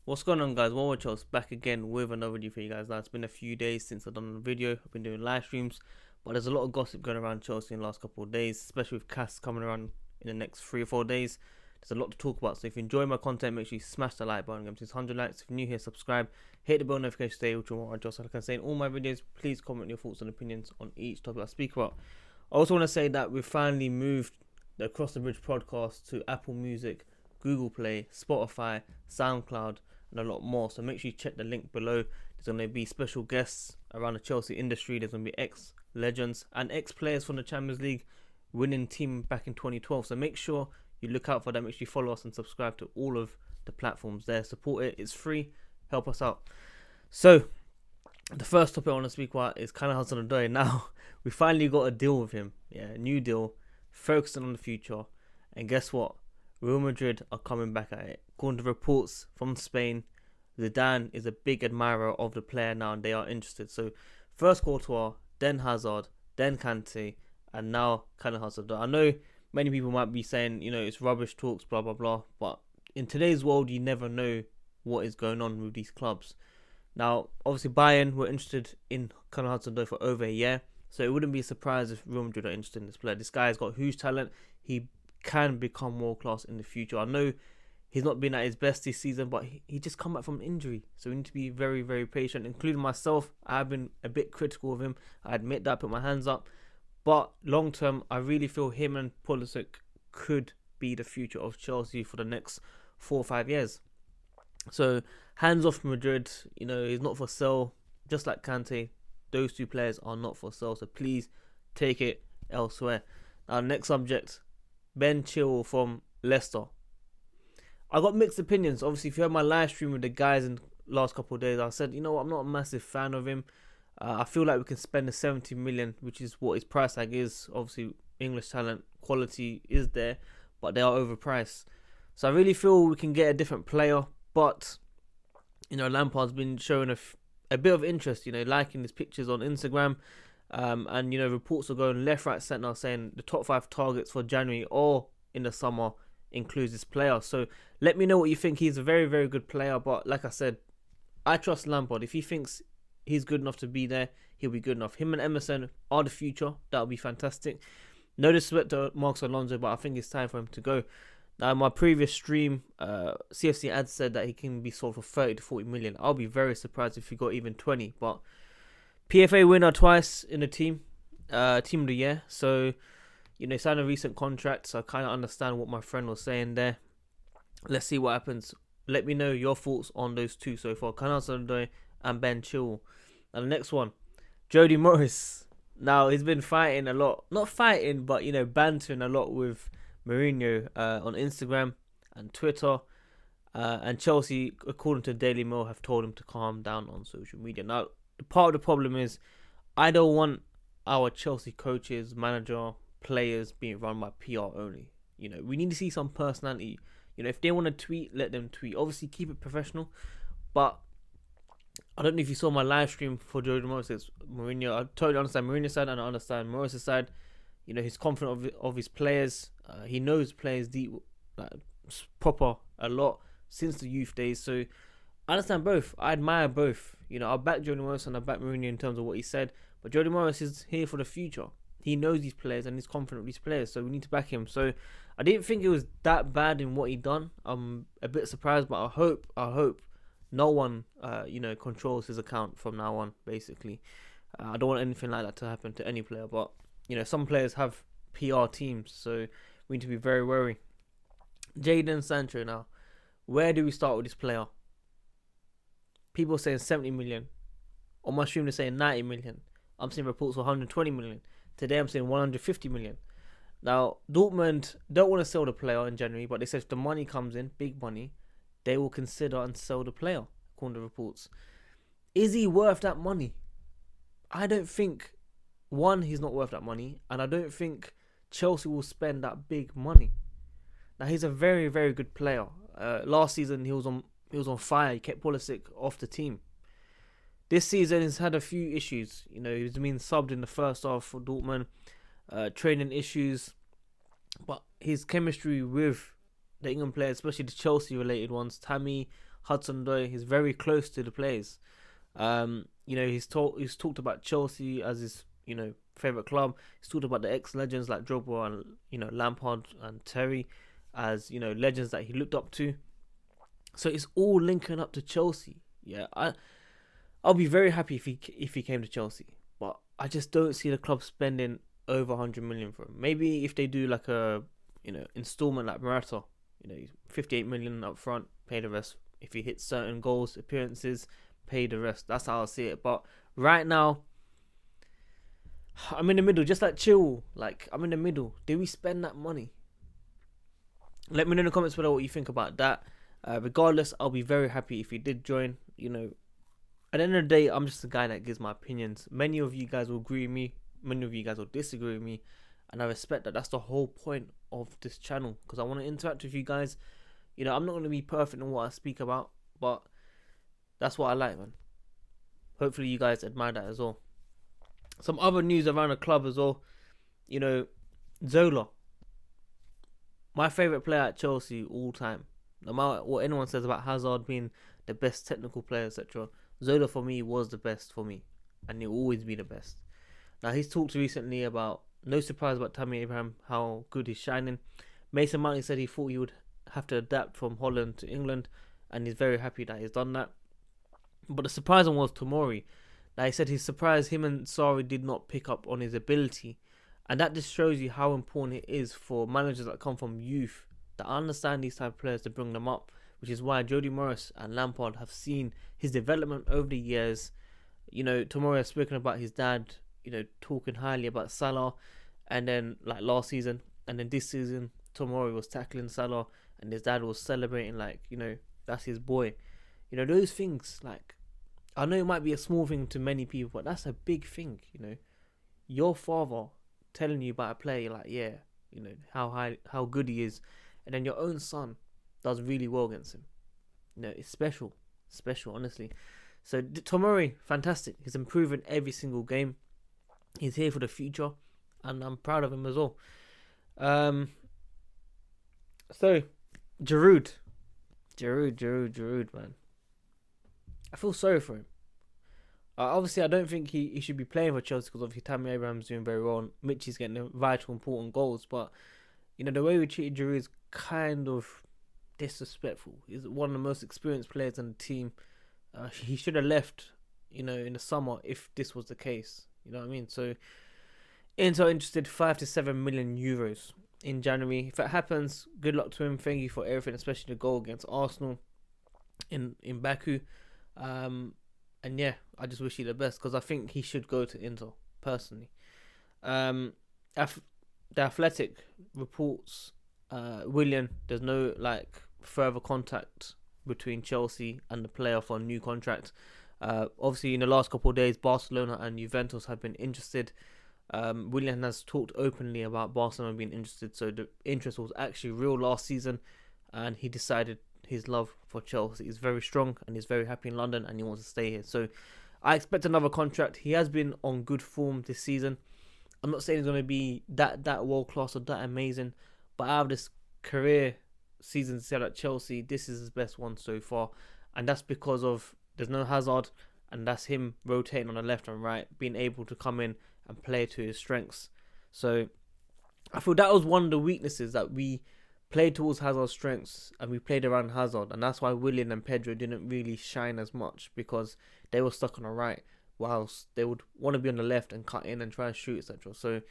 What's going on, guys? Well, Chelsea back again with another video for you guys. Now, it's been a few days since I've done a video. I've been doing live streams, but there's a lot of gossip going around Chelsea in the last couple of days, especially with Cass coming around in the next 3 or 4 days. There's a lot to talk about, so if you enjoy my content, make sure you smash the like button. Get to 100 likes. If you're new here, subscribe, hit the bell notification today, which will just like I say in all my videos. Please comment your thoughts and opinions on each topic I speak about. I also want to say that we've finally moved the Across the Bridge podcast to Apple Music, Google Play, Spotify, SoundCloud, and a lot more. So make sure you check the link below. There's going to be special guests around the Chelsea industry. There's going to be ex-legends and ex-players from the Champions League winning team back in 2012. So make sure you look out for that. Make sure you follow us and subscribe to all of the platforms there. Support it. It's free. Help us out. So the first topic I want to speak about is Callum Hudson-Odoi. Now, we finally got a deal with him. Yeah, a new deal, focusing on the future. And guess what? Real Madrid are coming back at it. According to reports from Spain, Zidane is a big admirer of the player now and they are interested. So first Courtois, then Hazard, then Conte, and now Callum Hudson-Odoi. I know many people might be saying, it's rubbish talks, blah, blah, blah. But in today's world, you never know what is going on with these clubs. Now, obviously, Bayern were interested in Callum Hudson-Odoi for over a year. So it wouldn't be a surprise if Real Madrid are interested in this player. This guy has got huge talent. He can become world class in the future. I know he's not been at his best this season, but he just come back from injury, so we need to be very, very patient. Including myself, I've been a bit critical of him. I admit that, I put my hands up, but long term, I really feel him and Pulisic could be the future of Chelsea for the next 4 or 5 years. So hands off Madrid. He's not for sale. Just like Kante, those two players are not for sale. So please take it elsewhere. Now, next subject. Ben Chilwell from Leicester. I got mixed opinions. Obviously, if you heard my live stream with the guys in the last couple of days, I said, I'm not a massive fan of him. I feel like we can spend the 70 million, which is what his price tag is. Obviously, English talent quality is there, but they are overpriced. So I really feel we can get a different player. But, Lampard's been showing a bit of interest, liking his pictures on Instagram. And reports are going left, right, centre saying the top 5 targets for January or in the summer includes this player. So let me know what you think. He's a very, very good player. But like I said, I trust Lampard. If he thinks he's good enough to be there, he'll be good enough. Him and Emerson are the future. That'll be fantastic. No disrespect to Marcos Alonso, but I think it's time for him to go. Now, in my previous stream, CFC ads said that he can be sold for 30 to 40 million. I'll be very surprised if he got even 20. But PFA winner twice in the team of the year. So, signed a recent contract. So I kind of understand what my friend was saying there. Let's see what happens. Let me know your thoughts on those two so far. Callum Hudson-Odoi and Ben Chilwell. And the next one, Jody Morris. Now, he's been fighting a lot. Not fighting, but, bantering a lot with Mourinho on Instagram and Twitter. And Chelsea, according to Daily Mail, have told him to calm down on social media. Now, part of the problem is I don't want our Chelsea coaches, manager, players being run by PR only. We need to see some personality. If they want to tweet, let them tweet. Obviously, keep it professional. But I don't know if you saw my live stream for Jody Morris. Mourinho. I totally understand Mourinho's side and I understand Morris' side. He's confident of his players. He knows players deep, proper a lot since the youth days. So I understand both. I admire both. I back Jody Morris and I back Mourinho in terms of what he said. But Jody Morris is here for the future. He knows these players and he's confident with these players. So we need to back him. So I didn't think it was that bad in what he done. I'm a bit surprised, but I hope no one, controls his account from now on, basically. I don't want anything like that to happen to any player. But, some players have PR teams. So we need to be very wary. Jadon Sancho now. Where do we start with this player? People are saying 70 million. On my stream, they're saying 90 million. I'm seeing reports of 120 million. Today, I'm saying 150 million. Now, Dortmund don't want to sell the player in January, but they said if the money comes in, big money, they will consider and sell the player, according to reports. Is he worth that money? I don't think, one, he's not worth that money, and I don't think Chelsea will spend that big money. Now, he's a very, very good player. Last season, he was on fire. He kept Pulisic off the team. This season, he's had a few issues. He's been subbed in the first half for Dortmund. Training issues. But his chemistry with the England players, especially the Chelsea-related ones, Tammy, Hudson-Odoi. He's very close to the players. He's talked about Chelsea as his favorite club. He's talked about the ex-legends like Drogba and Lampard and Terry as legends that he looked up to. So it's all linking up to Chelsea. Yeah, I'll be very happy if he came to Chelsea, but I just don't see the club spending over 100 million for him. Maybe if they do like a installment like Morata, 58 million up front, pay the rest. If he hits certain goals, appearances, pay the rest. That's how I see it. But right now, I'm in the middle, just like Chilwell. Like, I'm in the middle. Do we spend that money? Let me know in the comments below what you think about that. Regardless, I'll be very happy if he did join. At the end of the day, I'm just a guy that gives my opinions. Many of you guys will agree with me. Many of you guys will disagree with me. And I respect that. That's the whole point of this channel. Because I want to interact with you guys. I'm not going to be perfect in what I speak about. But that's what I like, man. Hopefully you guys admire that as well. Some other news around the club as well. Zola. My favourite player at Chelsea all time. No matter what anyone says about Hazard being the best technical player, etc. Zola for me was the best for me. And he'll always be the best. Now he's talked recently about, no surprise about Tammy Abraham, how good he's shining. Mason Mount said he thought he would have to adapt from Holland to England. And he's very happy that he's done that. But the surprising one was Tomori. Now he said he's surprised him and Sarri did not pick up on his ability. And that just shows you how important it is for managers that come from youth that understand these type of players to bring them up, which is why Jody Morris and Lampard have seen his development over the years. Tomori has spoken about his dad, talking highly about Salah, and then like last season, and then this season, Tomori was tackling Salah, and his dad was celebrating that's his boy. Those things, like, I know it might be a small thing to many people, but that's a big thing. Your father telling you about a player, like, yeah, how good he is, and then your own son does really well against him. It's special, honestly. So Tomori, fantastic. He's improving every single game. He's here for the future, and I'm proud of him as well. So Giroud, man. I feel sorry for him. Obviously, I don't think he should be playing for Chelsea because obviously Tammy Abraham's doing very well. And Mitch is getting the vital, important goals. But, the way we treated Giroud is kind of disrespectful. He's one of the most experienced players on the team. He should have left, in the summer if this was the case. You know what I mean? So, Inter interested 5 to 7 million euros in January. If that happens, good luck to him. Thank you for everything, especially the goal against Arsenal in Baku. And yeah, I just wish you the best because I think he should go to Inter, personally. The Athletic reports Willian, there's no further contact between Chelsea and the player for a new contract. Obviously, in the last couple of days, Barcelona and Juventus have been interested. Willian has talked openly about Barcelona being interested, so the interest was actually real last season, and he decided his love for Chelsea is very strong and he's very happy in London and he wants to stay here. So I expect another contract. He has been on good form this season. I'm not saying he's going to be that world class or that amazing, but out of this career season set at Chelsea, this is his best one so far, and that's because of there's no Hazard, and that's him rotating on the left and right, being able to come in and play to his strengths. So I feel that was one of the weaknesses, that we played towards Hazard's strengths and we played around Hazard, and that's why Willian and Pedro didn't really shine as much because they were stuck on the right whilst they would want to be on the left and cut in and try and shoot, etc. So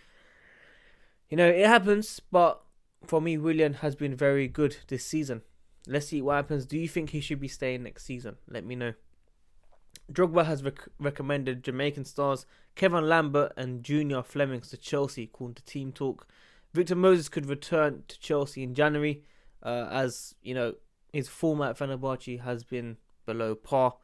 it happens, but for me, Willian has been very good this season. Let's see what happens. Do you think he should be staying next season? Let me know. Drogba has recommended Jamaican stars Kevin Lambert and Junior Flemings to Chelsea, according to Team Talk. Victor Moses could return to Chelsea in January, as his form at Fenerbahce has been below par.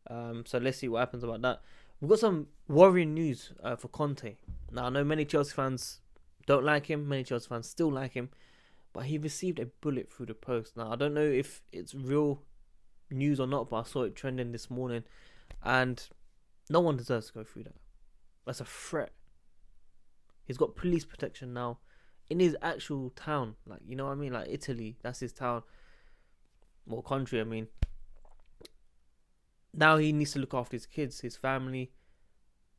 So let's see what happens about that. We've got some worrying news for Conte. Now, I know many Chelsea fans don't like him. Many Chelsea fans still like him. But he received a bullet through the post. Now, I don't know if it's real news or not, but I saw it trending this morning. And no one deserves to go through that. That's a threat. He's got police protection now in his actual town. Like, you know what I mean? Like Italy, that's his town. Or country, I mean. Now he needs to look after his kids, his family.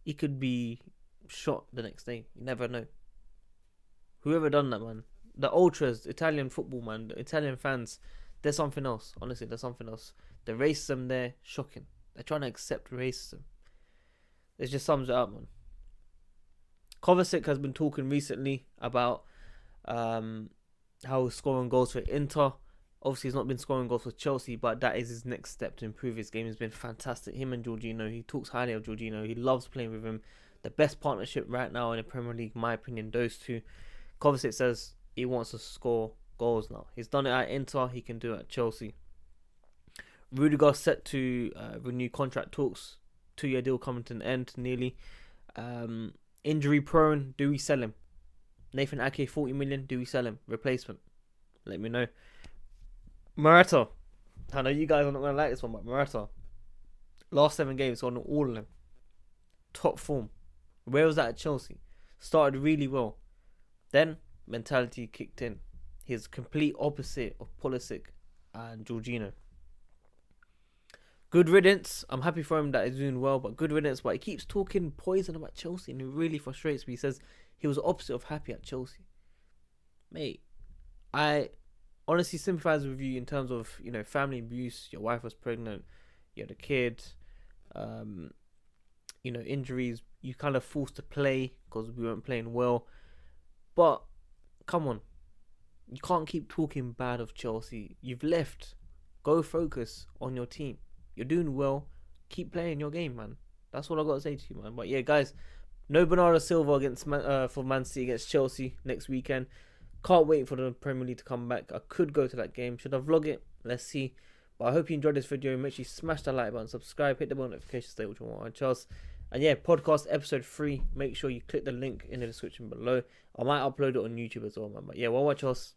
He could be shot the next day. You never know. Whoever done that, man. The ultras, Italian football, man. The Italian fans. There's something else. Honestly, there's something else. The racism there, shocking. They're trying to accept racism. It just sums it up, man. Kovacic has been talking recently about how he's scoring goals for Inter. Obviously, he's not been scoring goals for Chelsea, but that is his next step to improve his game. He's been fantastic. Him and Jorginho, he talks highly of Jorginho. He loves playing with him. The best partnership right now in the Premier League, in my opinion, those two. Kovacic says he wants to score goals now. He's done it at Inter. He can do it at Chelsea. Rudiger set to renew contract talks. 2-year deal coming to an end nearly. Injury prone. Do we sell him? Nathan Ake, 40 million. Do we sell him? Replacement. Let me know. Morata. I know you guys are not going to like this one, but Morata. Last 7 games on all of them. Top form. Where was that at Chelsea? Started really well. Then, mentality kicked in. He's complete opposite of Pulisic and Jorginho. Good riddance. I'm happy for him that he's doing well, but good riddance. But he keeps talking poison about Chelsea, and it really frustrates me. He says he was opposite of happy at Chelsea. Mate, I honestly sympathize with you in terms of, you know, family abuse. Your wife was pregnant. You had a kid. You know, injuries. You kind of forced to play because we weren't playing well. But come on, you can't keep talking bad of Chelsea. You've left. Go focus on your team. You're doing well. Keep playing your game, man. That's what I got to say to you, man. But yeah, guys, no Bernardo Silva against for Man City against Chelsea next weekend. Can't wait for the Premier League to come back. I could go to that game. Should I vlog it? Let's see. But I hope you enjoyed this video. Make sure you smash that like button, subscribe, hit the bell notification, stay with your Charles. And yeah, podcast episode 3. Make sure you click the link in the description below. I might upload it on YouTube as well, man. But yeah, well, watch us.